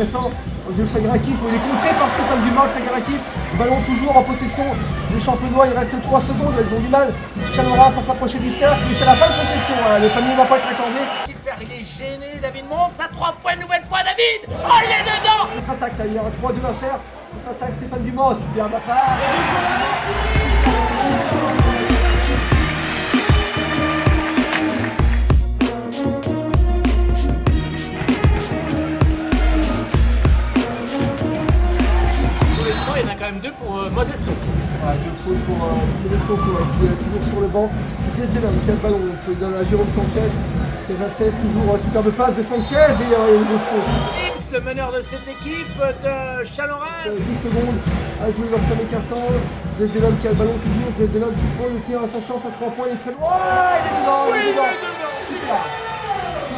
intéressant. Jules Sagarakis, il est contré par Stéphane Dumas. Sagarakis, ballon toujours en possession des Champenois, il reste 3 secondes, ils ont du mal. Chalora à s'approcher du cercle, c'est la fin de possession, le panier ne va pas être accordé. Il est gêné, David monte, ça 3 points une nouvelle fois, David. Oh, il est dedans. Contre-attaque, là, il y aura 3-2 à faire. Contre-attaque, Stéphane Dumas, super ma part. Il y en a quand même 2 pour Mosesson. Ouais, 2 fautes pour Mosesson qui est toujours sur le banc. Qui a le ballon, on peut donner à Jérôme Sanchez. C'est Vassès, toujours superbe passe de Sanchez et une faute. X, le meneur de cette équipe de Chalorens. 10 secondes à jouer dans le premier carton. Desdelhomme qui a le ballon toujours. Desdelhomme qui prend le tir à sa chance à 3 points. Il est très loin. Oh, il est dedans. Oui, il est dedans. Super.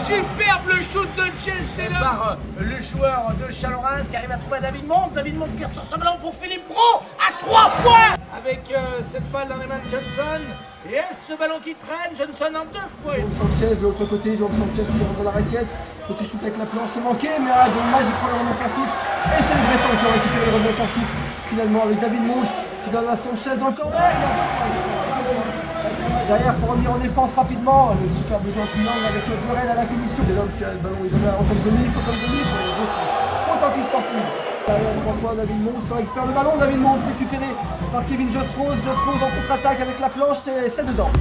Superbe le shoot de Desdelhomme par le joueur de Chalorens qui arrive à trouver David Monts. David Monts qui est sur ce ballon pour Philippe Brault à 3 points. Avec cette balle dans les mains de Johnson. Et ce ballon qui traîne, Johnson en 2 fois. Jérôme Sanchez de l'autre côté, Jérôme Sanchez qui rentre dans la raquette. Petit shoot avec la planche, c'est manqué, mais dommage, il prend le rebond offensif. Et c'est le Bressan qui a récupéré le rebond offensif. Finalement avec David Monge qui donne à Sanchez dans le corner. Derrière, il faut revenir en défense rapidement. Le superbe jeu en triangle avec Burel à la finition. C'est l'homme qui a le ballon, il donne à Antoine Denis, faute anti-sportive. Derrière, 3 points, David Monge, il récupère le ballon, David Monge récupéré par Kevin Josrose. Josrose en contre-attaque avec la planche, c'est dedans.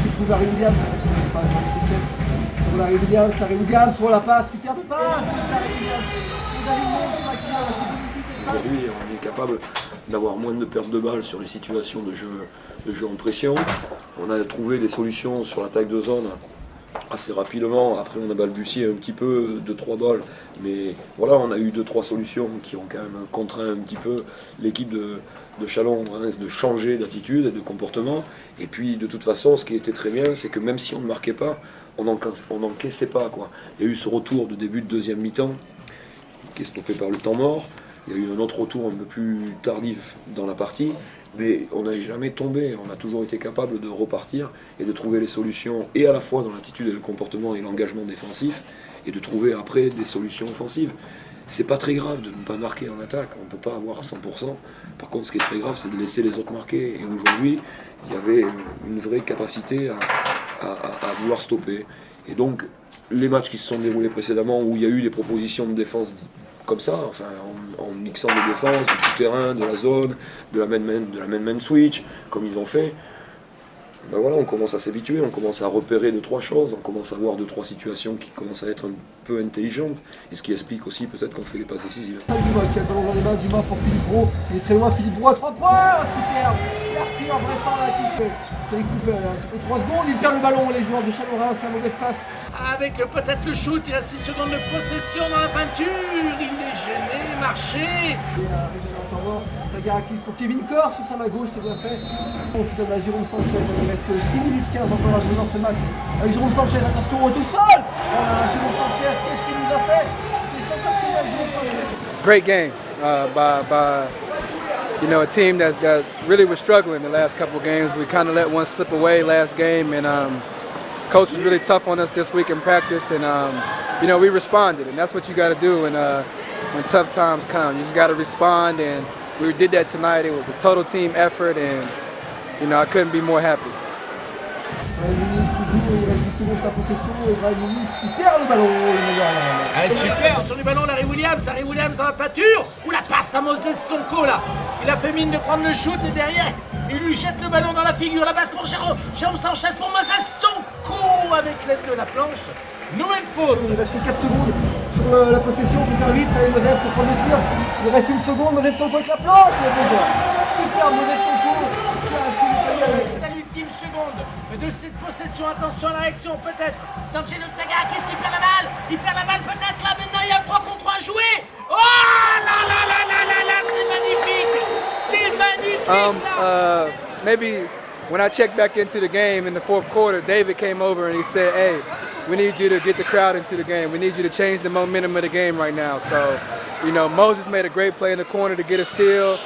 Qui trouve Larry Williams, sur Larry Williams, sur la passe, superbe passe. Aujourd'hui, on est capable d'avoir moins de pertes de balles sur les situations de jeu en pression. On a trouvé des solutions sur l'attaque de zone assez rapidement. Après, on a balbutié un petit peu 2-3 balles, mais voilà, on a eu 2-3 solutions qui ont quand même contraint un petit peu l'équipe de Chalon de changer d'attitude et de comportement. Et puis, de toute façon, ce qui était très bien, c'est que même si on ne marquait pas, on n'encaissait pas, quoi. Il y a eu ce retour de début de deuxième mi-temps qui est stoppé par le temps mort. Il y a eu un autre retour un peu plus tardif dans la partie, mais on n'a jamais tombé, on a toujours été capable de repartir et de trouver les solutions, et à la fois dans l'attitude et le comportement et l'engagement défensif, et de trouver après des solutions offensives. C'est pas très grave de ne pas marquer en attaque, on ne peut pas avoir 100%. Par contre, ce qui est très grave, c'est de laisser les autres marquer. Et aujourd'hui, il y avait une vraie capacité à vouloir stopper. Et donc, les matchs qui se sont déroulés précédemment, où il y a eu des propositions de défense comme ça, enfin, en mixant des défenses, du tout-terrain, de la zone, de la man switch, comme ils ont fait, ben voilà, on commence à s'habituer, on commence à repérer 2-3 choses, on commence à voir 2-3 situations qui commencent à être un peu intelligentes, et ce qui explique aussi peut-être qu'on fait des passes décisives. Dumas qui a le ballon dans les mains, Dumas pour Philippe Brault, il est très loin, Philippe Brault à 3 points, superbe, Cartier en Bressan là qui fait un petit peu 3 secondes, il perd le ballon, les joueurs de Chalorens, c'est un mauvais passe. Avec peut-être le shoot, il reste 6 secondes de possession dans la peinture, il est gêné, marché. Sagarakis pour Kevin Kors sur sa main gauche, c'est bien fait. On donne à Jérôme Sanchez, il reste 6 minutes 15 encore à jouer dans ce match. Avec Jérôme Sanchez, attention au tout sol. Oh là là, Jérôme Sanchez, qu'est-ce qu'il nous a fait? C'est sensationnel, Jérôme Sanchez. Great game by a team that really was struggling the last couple of games. We kind of let one slip away last game, and coach was really tough on us this week in practice, and we responded, and that's what you got to do when tough times come. You just got to respond, and we did that tonight. It was a total team effort, and I couldn't be more happy. Il reste 10 secondes sa possession et Larry Williams qui perd le ballon. Super, possession du ballon, Larry Williams dans la pâture, ou la passe à Moses Sonko là. Il a fait mine de prendre le shoot et derrière, il lui jette le ballon dans la figure. La passe pour Jérôme Sanchez pour Moses Sonko avec l'aide de la planche. Nouvelle faute. Il reste que 4 secondes sur la possession, il faut faire vite. Allez, Moses, il faut prendre le tir. Il reste 1 seconde, Moses Sonko avec la planche. Super, Moses Sonko. C'est à l'ultime seconde de cette possession. Attention à la réaction peut-être d'Angelo Sagarakis qui perd la balle. Il perd la balle peut-être là. Maintenant il y a 3 contre 1 joué. Oh là là là là là là, c'est magnifique. C'est magnifique là. Maybe when I checked back into the game in the fourth quarter, David came over and he said, "Hey, we need you to get the crowd into the game. We need you to change the momentum of the game right now. So, you know, Moses made a great play in the corner to get a steal.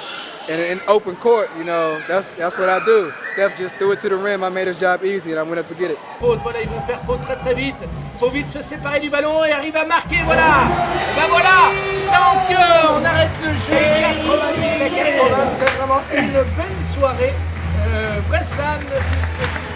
And in open court, you know, that's what I do. Steph just threw it to the rim. I made his job easy, and I went up to get it. Faute, voilà, ils vont faire faute très très vite. Il faut vite se séparer du ballon et arriver à marquer, voilà. Et ben voilà, sans que on arrête le jeu, 88 à 80. C'est vraiment une belle soirée. Bressan, puisque je